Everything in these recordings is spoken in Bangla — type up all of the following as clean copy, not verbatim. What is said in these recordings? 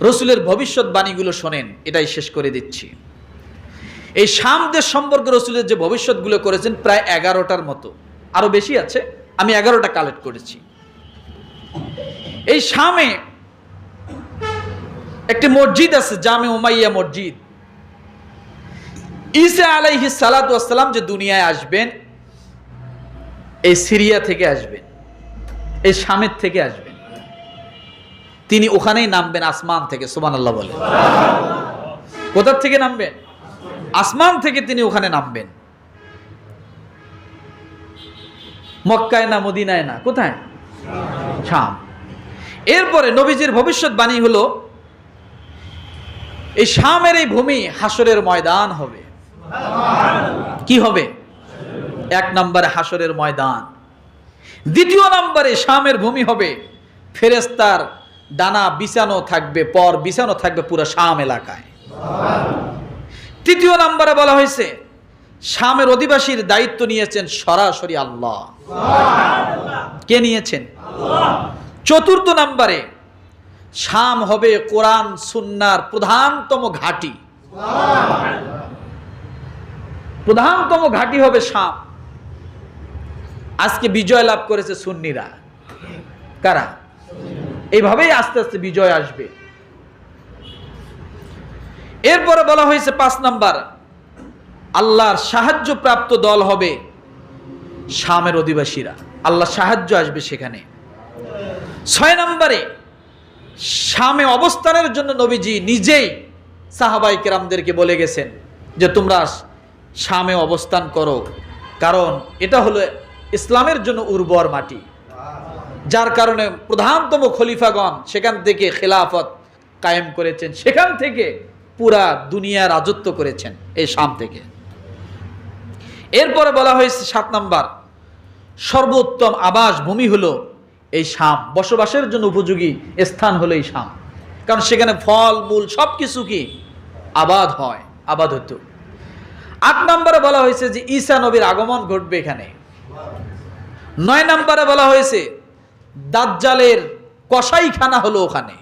রসুলের ভবিষ্যৎবাণীগুলো শোনেন, এটাই শেষ করে দিচ্ছি। এই শাম দেশ সম্পর্কে রসুলের যে ভবিষ্যৎগুলো করেছেন প্রায় 11টার মতো, আরো বেশি আছে, আমি 11টা কালেক্ট করেছি। এই শামে একটি মসজিদ আছে, জামে উমাইয়া মসজিদ। ঈসা আলাইহিস সালাতু ওয়াস সালাম যে দুনিয়ায় আসবেন, এই সিরিয়া থেকে আসবেন, এই শামের থেকে আসবেন। তিনি ওখানেই নামবেন আসমান থেকে, সুবহানাল্লাহ বলে। কোথা থেকে নামবেন? আসমান থেকে তিনি ওখানে নামবেন। মক্কায় না, মদিনায় না, কোথায়? শাম। এরপরে নবীজির ভবিষ্যৎবাণী হলো এই শামের এই ভূমি হাসরের ময়দান হবে। কি হবে? 1 নম্বরে হাসরের ময়দান। 2 নম্বরে শামের ভূমি হবে ফেরেশতার ডানা বিছানো থাকবে, পর বিছানো থাকবে পুরো শাম এলাকায়। 3 নম্বরে বলা হয়েছে শামের অধিবাসীর দায়িত্ব নিয়েছেন সরাসরি আল্লাহ। কে নিয়েছেন? আল্লাহ। 4 নম্বরে শাম হবে কোরআন সুন্নাহর প্রধানতম ঘাঁটি। প্রধানতম ঘাঁটি হবে শাম। আজকে বিজয় লাভ করেছে সুন্নিরা। কারা? এইভাবেই আস্তে আস্তে বিজয় আসবে। এরপরে বলা হয়েছে 5 নাম্বার, আল্লাহর সাহায্য প্রাপ্ত দল হবে শামের অধিবাসীরা। আল্লাহ সাহায্য আসবে সেখানে। 6 নম্বরে শামে অবস্থানের জন্য নবীজি নিজেই সাহাবায়ে কেরামদেরকে বলে গেছেন যে তোমরা শামে অবস্থান করো, কারণ এটা হলো ইসলামের জন্য উর্বর মাটি, যার কারণে প্রধানতম খলিফাগণ সেখান থেকে খেলাফত কায়েম করেছেন, সেখান থেকে পুরা দুনিয়া রাজত্ব করেছেন এই শাম থেকে। এরপরে বলা হয়েছে 7 নাম্বার, সর্বোত্তম আবাস ভূমি হলো এই শাম, বসবাসের জন্য উপযোগী স্থান হলো এই শাম, কারণ সেখানে ফল মূল সবকিছু কি আবাদ হয়, আবাদ হতো। 8 নম্বরে বলা হয়েছে যে ঈসা নবীর আগমন ঘটবে এখানে। 9 নম্বরে বলা হয়েছে দাজ্জালের কসাইখানা হলো ওখানে,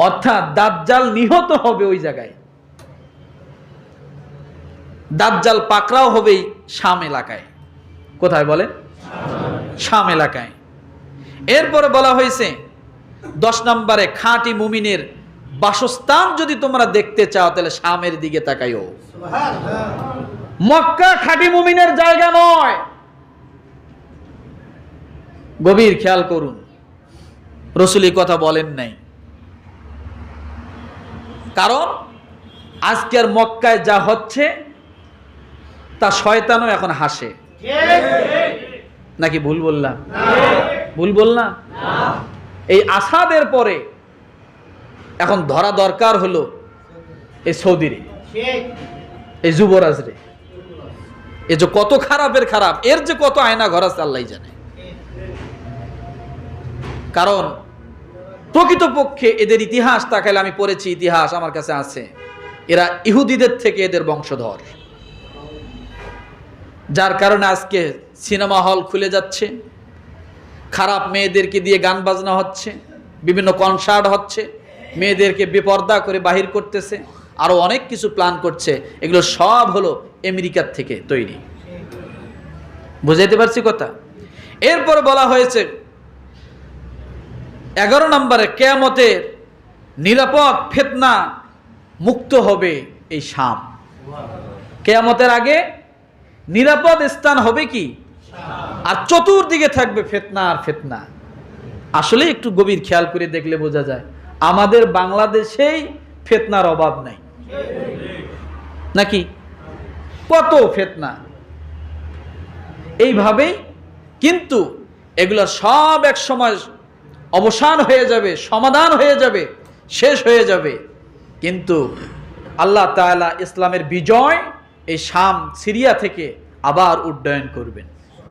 অর্থাৎ দাজ্জাল নিহত হবে ওই জায়গায়, দাজ্জাল পাকড়াও হবে শাম এলাকায়। কোথায় বলেন? শাম এলাকায়। এরপরে বলা হয়েছে 10 নম্বরে খাঁটি মুমিনের বাসস্থান যদি তোমরা দেখতে চাও তাহলে শামের দিকে তাকাইও। মক্কা খাঁটি মুমিনের জায়গা নয়। গভীর খেয়াল করুন, রাসূল এই কথা বলেন নাই, কারণ আজকের মক্কায় যা হচ্ছে তা শয়তানও এখন হাসে। নাকি ভুল বললাম? ভুল বললাম? এই আসাদের পরে এখন ধরা দরকার হলো এই সৌদিরে, এই যুবরাজরে। এ যে কত খারাপের খারাপ, এর যে কত আয়না ঘর আছে আল্লাহ জানে। কারণ প্রকৃতপক্ষে এদের ইতিহাস তাকাইলে, আমি পড়েছি ইতিহাস আমার কাছে আছে, এরা ইহুদিদের থেকে এদের বংশধর, যার কারণে আজকে সিনেমা হল খুলে যাচ্ছে, খারাপ মেয়েদেরকে দিয়ে গান বাজনা হচ্ছে, বিভিন্ন কনসার্ট হচ্ছে, মেয়েদেরকে বেপর্দা করে বাহির করতেছে, আরো অনেক কিছু প্ল্যান করছে। এগুলো সব হলো আমেরিকার থেকে তৈরি। বুঝাইতে পারছি কথা? এরপর বলা হয়েছে 11 নম্বরে কিয়ামতের নিরাপদ ফিতনা মুক্ত হবে এই শাম। কিয়ামতের আগে নিরাপদ স্থান হবে কি? আর চতুর্দিকে থাকবে ফিতনা আর ফিতনা। আসলে একটু গভীর খেয়াল করে দেখলে বোঝা যায় আমাদের বাংলাদেশেই ফিতনার অভাব নাই, নাকি? কত ফিতনা এইভাবেই, কিন্তু এগুলো সব এক সময় অবসান হয়ে যাবে, সমাধান হয়ে যাবে, শেষ হয়ে যাবে। কিন্তু আল্লাহ তাআলা ইসলামের বিজয় এই শাম সিরিয়া থেকে আবার উড্ডয়ন করবেন।